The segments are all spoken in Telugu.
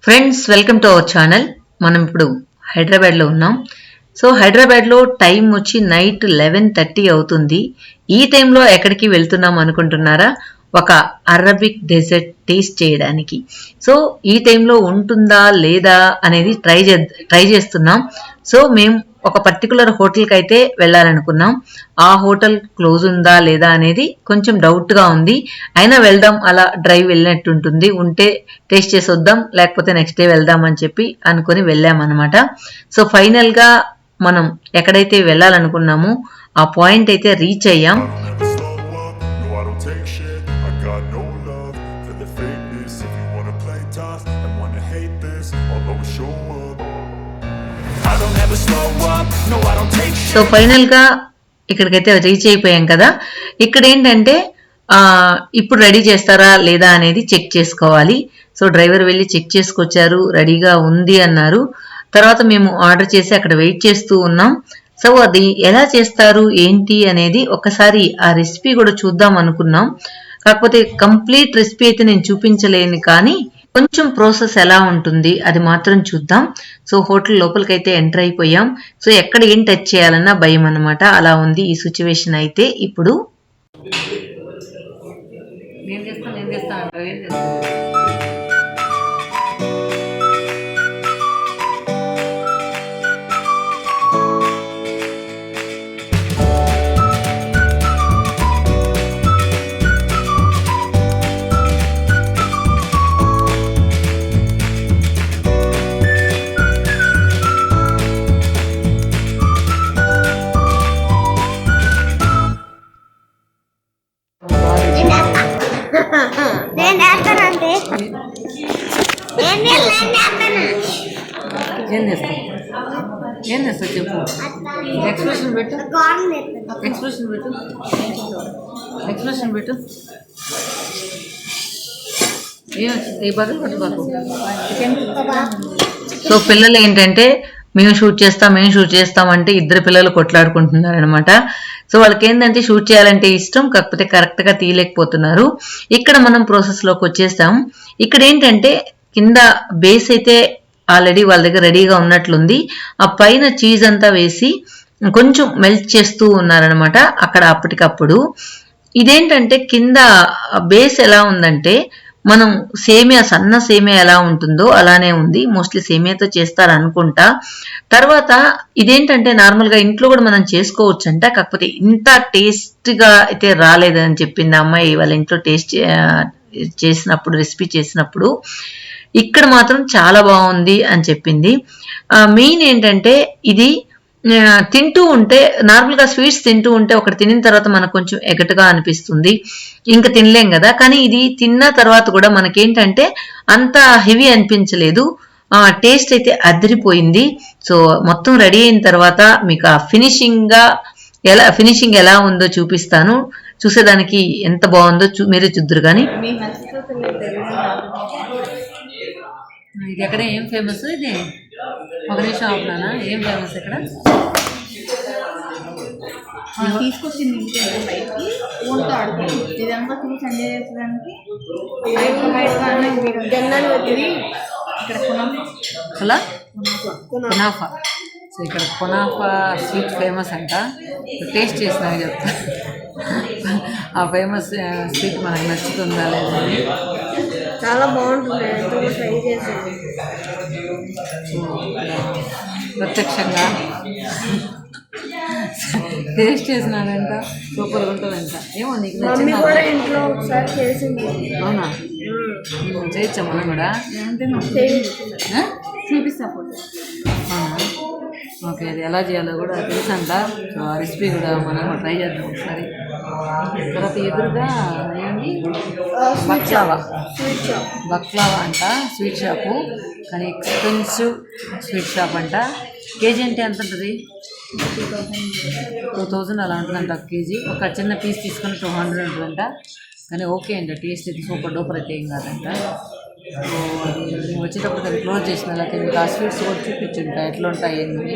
Friends welcome to our channel. మనం ఇప్పుడు హైదరాబాద్లో ఉన్నాం. సో హైదరాబాద్లో టైం వచ్చి నైట్ 11:30 అవుతుంది. ఈ టైంలో ఎక్కడికి వెళ్తున్నాం అనుకుంటున్నారా? ఒక అరబిక్ డెజర్ట్ టేస్ట్ చేయడానికి. సో ఈ టైంలో ఉంటుందా లేదా అనేది ట్రై చేస్తున్నాం. సో మేము ఒక పర్టికులర్ హోటల్కి అయితే వెళ్ళాలనుకున్నాం. ఆ హోటల్ క్లోజ్ ఉందా లేదా అనేది కొంచెం డౌట్గా ఉంది. అయినా వెళ్దాం, అలా డ్రైవ్ వెళ్ళినట్టు ఉంటుంది. ఉంటే టేస్ట్ చేసి వద్దాం, లేకపోతే నెక్స్ట్ డే వెళ్దాం అని చెప్పి అనుకుని వెళ్ళామన్నమాట. సో ఫైనల్గా మనం ఎక్కడైతే వెళ్ళాలనుకున్నామో ఆ పాయింట్ అయితే రీచ్ అయ్యాం. సో ఫైనల్ గా ఇక్కడికైతే రీచ్ అయిపోయాం కదా. ఇక్కడ ఏంటంటే ఇప్పుడు రెడీ చేస్తారా లేదా అనేది చెక్ చేసుకోవాలి. సో డ్రైవర్ వెళ్ళి చెక్ చేసుకొచ్చారు, రెడీగా ఉంది అన్నారు. తర్వాత మేము ఆర్డర్ చేసి అక్కడ వెయిట్ చేస్తూ ఉన్నాం. సో అది ఎలా చేస్తారు ఏంటి అనేది ఒకసారి ఆ రెసిపీ కూడా చూద్దాం అనుకున్నాం. కాకపోతే కంప్లీట్ రెసిపీ అయితే నేను చూపించలేను, కానీ కొంచెం ప్రాసెస్ ఎలా ఉంటుంది అది మాత్రం చూద్దాం. సో హోటల్ లోపలికైతే ఎంటర్ అయిపోయాం. సో ఎక్కడ ఏం టచ్ చేయాలన్నా భయం అన్నమాట. అలా ఉంది ఈ సిచ్యువేషన్ అయితే. ఇప్పుడు ఏం చేస్తావు చెప్పు. ఎక్స్ప్రెషన్ పెట్టు, ఎక్స్ప్రెషన్ పెట్టు, ఎక్స్ప్రెషన్ పెట్టు. ఏ బదులు పట్టుకోకు. సో పిల్లలు ఏంటంటే మేము షూట్ చేస్తాం అంటే ఇద్దరు పిల్లలు కొట్లాడుకుంటున్నారు అనమాట. సో వాళ్ళకి ఏంటంటే షూట్ చేయాలంటే ఇష్టం, కాకపోతే కరెక్ట్గా తీయలేకపోతున్నారు. ఇక్కడ మనం ప్రాసెస్లోకి వచ్చేస్తాం. ఇక్కడ ఏంటంటే కింద బేస్ అయితే ఆల్రెడీ వాళ్ళ దగ్గర రెడీగా ఉన్నట్లుంది. ఆ పైన చీజ్ అంతా వేసి కొంచెం మెల్ట్ చేస్తూ ఉన్నారనమాట అక్కడ అప్పటికప్పుడు. ఇదేంటంటే కింద బేస్ ఎలా ఉందంటే మనం సన్న సేమియా ఎలా ఉంటుందో అలానే ఉంది. మోస్ట్లీ సేమియాతో చేస్తారు అనుకుంటా. తర్వాత ఇదేంటంటే నార్మల్గా ఇంట్లో కూడా మనం చేసుకోవచ్చు అంట, కాకపోతే ఇంత టేస్ట్గా అయితే రాలేదని చెప్పింది అమ్మాయి వాళ్ళ ఇంట్లో టేస్ట్ చేసినప్పుడు, రెసిపీ చేసినప్పుడు. ఇక్కడ మాత్రం చాలా బాగుంది అని చెప్పింది. మెయిన్ ఏంటంటే ఇది తింటూ ఉంటే, నార్మల్గా స్వీట్స్ తింటూ ఉంటే ఒకటి తినిన తర్వాత మనకు కొంచెం ఎగటుగా అనిపిస్తుంది, ఇంకా తినలేం కదా. కానీ ఇది తిన్న తర్వాత కూడా మనకేంటంటే అంత హెవీ అనిపించలేదు. టేస్ట్ అయితే అదిరిపోయింది. సో మొత్తం రెడీ అయిన తర్వాత మీకు ఆ ఫినిషింగ్ ఎలా ఉందో చూపిస్తాను. చూసేదానికి ఎంత బాగుందో మీరే చూద్దరు. కానీ ఇది ఎక్కడ ఏం ఫేమస్? ఇది ఒక నిమిషం ఆపునా. ఏం ఫేమస్ ఇక్కడ? తీసుకొచ్చింది బయటికి ఫోన్తో ఆడుతుంది. ఇదంతా చూసి ఎంజాయ్ చేసేదానికి ఇక్కడ కునాఫా. సో ఇక్కడ కునాఫా స్వీట్ ఫేమస్ అంట. టేస్ట్ చేసినా చెప్తా ఆ ఫేమస్ స్వీట్ మనకు నచ్చుతుందా లేదా. చాలా బాగుంటుంది, ట్రై చేసాను. ప్రత్యక్షంగా టేస్ట్ చేసినాడంట, సూపర్గా ఉంటుందంట. ఏమో నీకు మమ్మీ కూడా ఇంట్లో ఒకసారి చేసింది. అవునా? చేయొచ్చా మనం కూడా? చూపిస్తా ఫోటో. ఓకే, అది ఎలా చేయాలో కూడా తెలుసంట. సో ఆ రెసిపీ కూడా మనం ట్రై చేద్దాం ఒకసారి. తర్వాత ఎదురుగా ఏమండి బక్లావా అంట స్వీట్ షాపు, కానీ ఎక్స్పెన్సివ్ స్వీట్ షాప్ అంట. కేజీ అంటే ఎంత ఉంటుంది? 2000 అలా ఉంటుందంట ఒక కేజీ. ఒక చిన్న పీస్ తీసుకొని 200 ఉంటుందంట. కానీ ఓకే అంట, టేస్ట్ అయితే సూపర్ డూపర్ అయితే ఏం కాదంట. సో అది నేను వచ్చేటప్పుడు అది క్లోజ్ చేసిన, లేకపోతే మీకు ఆ స్వీట్స్ కూడా చూపించుంటా ఎట్లా ఉంటాయి ఏంటి.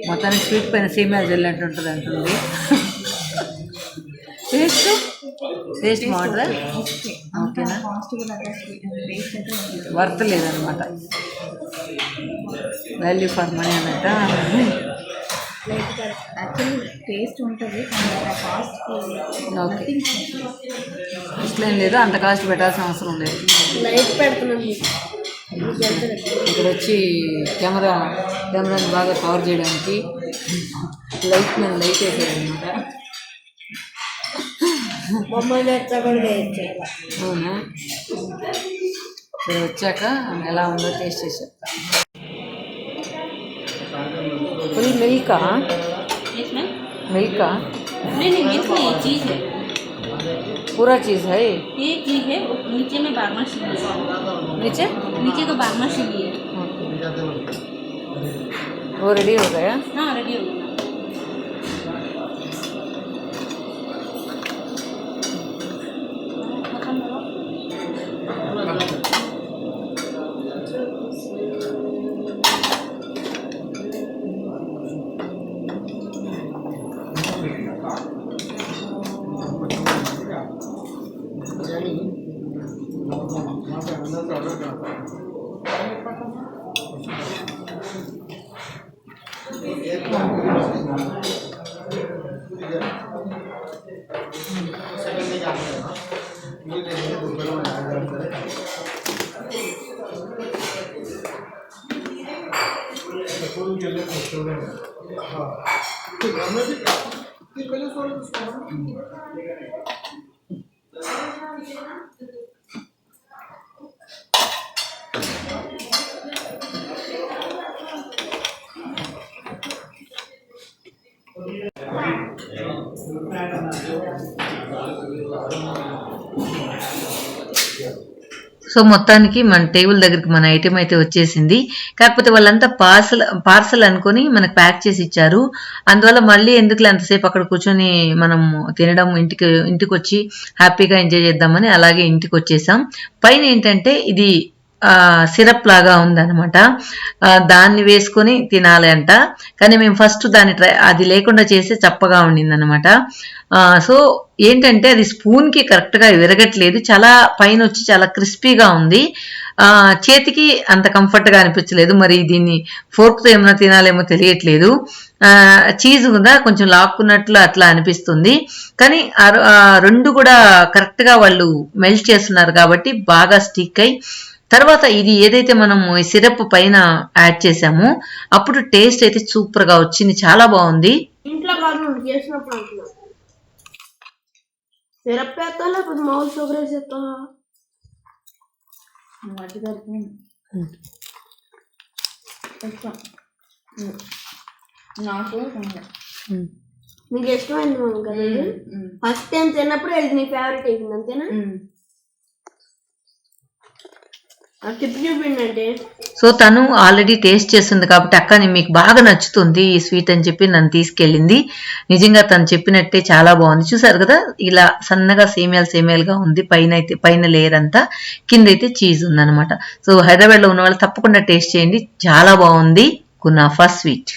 మొత్తానికి స్వీట్ పైన సేమియా జల్లినట్టు ఉంటుంది అంటుంది. టేస్ట్ బాగుంటుందా? ఓకేనా? కాస్ట్ కూడా టేస్ట్ అయితే ఉంటుంది. వర్త్ లేదనమాట, వాల్యూ ఫర్ మనీ అన్నట్ట. లైక్ యాక్చువల్లీ టేస్ట్ ఉంటుంది కానీ కాస్ట్కి ఓకే, ఇష్టం లేదు, అంత కాస్ట్ పెట్టాల్సిన అవసరం లేదు. లైట్ పెడుతున్నాం. ఇక్కడ వచ్చి కెమెరాని బాగా కవర్ చేయడానికి లైట్ మీద లైట్ వేసారనమాట. బొమ్మలు ఎట్లా కూడా వేయచ్చు. అవునా, ఇక్కడ వచ్చాక ఎలా ఉందో టేస్ట్ చేసి చెప్తా. फुल मिल्क इसमें मिल्क नहीं नहीं मिल्क नहीं, चीज़ है, पूरा चीज़ है। ये चीज़ है। नीचे में बारमासी है, नीचे का बारमासी है। वो रेडी हो गया? हाँ रेडी हो गया। సో మొత్తానికి మన టేబుల్ దగ్గరికి మన ఐటెం అయితే వచ్చేసింది. కాకపోతే వాళ్ళంతా పార్సల్ అనుకొని మనకు ప్యాక్ చేసి ఇచ్చారు. అందువల్ల మళ్ళీ ఎందుకులే అంతసేపు అక్కడ కూర్చొని మనం తినడం, ఇంటికి వచ్చి హ్యాపీగా ఎంజాయ్ చేద్దామని అలాగే ఇంటికి వచ్చేసాం. పైన ఏంటంటే ఇది సిరప్ లాగా ఉందన్నమాట, దాన్ని వేసుకొని తినాలి అంట. కానీ మేము ఫస్ట్ దాన్ని అది లేకుండా చేసి చప్పగా ఉండిందన్నమాట. సో ఏంటంటే అది స్పూన్కి కరెక్ట్గా విరగట్లేదు, చాలా పైన వచ్చి చాలా క్రిస్పీగా ఉంది. చేతికి అంత కంఫర్ట్గా అనిపించలేదు. మరి దీన్ని ఫోర్క్తో ఏమైనా తినాలేమో తెలియట్లేదు. చీజ్ కూడా కొంచెం లాక్కున్నట్లు అట్లా అనిపిస్తుంది. కానీ రెండు కూడా కరెక్ట్గా వాళ్ళు మెల్ట్ చేస్తున్నారు కాబట్టి బాగా స్టిక్ అయి, తర్వాత ఇది ఏదైతే మనం సిరప్ పైన యాడ్ చేసామో అప్పుడు టేస్ట్ అయితే సూపర్గా వచ్చింది, చాలా బాగుంది. ఇంట్లో కాదు చేసినప్పుడు సిరప్ వేస్తా లేకపోతే మామూలు షుగర్ వేసేస్తా. మట్టి కలిపి నాకు నీకు ఇష్టమైంది మనం కదా. ఫస్ట్ టైం తిన్నప్పుడు ఇది నీ ఫేవరెట్ అయిపోయింది అంతేనా? సో తను ఆల్రెడీ టేస్ట్ చేస్తుంది కాబట్టి అక్క మీకు బాగా నచ్చుతుంది ఈ స్వీట్ అని చెప్పి నన్ను తీసుకెళ్ళింది. నిజంగా తను చెప్పినట్టే చాలా బాగుంది. చూసారు కదా, ఇలా సన్నగా సేమియాలుగా ఉంది. పైన లేయర్ అంతా, కింద అయితే చీజ్ ఉందన్నమాట. సో హైదరాబాద్లో ఉన్న వాళ్ళు తప్పకుండా టేస్ట్ చేయండి, చాలా బాగుంది కునాఫా స్వీట్.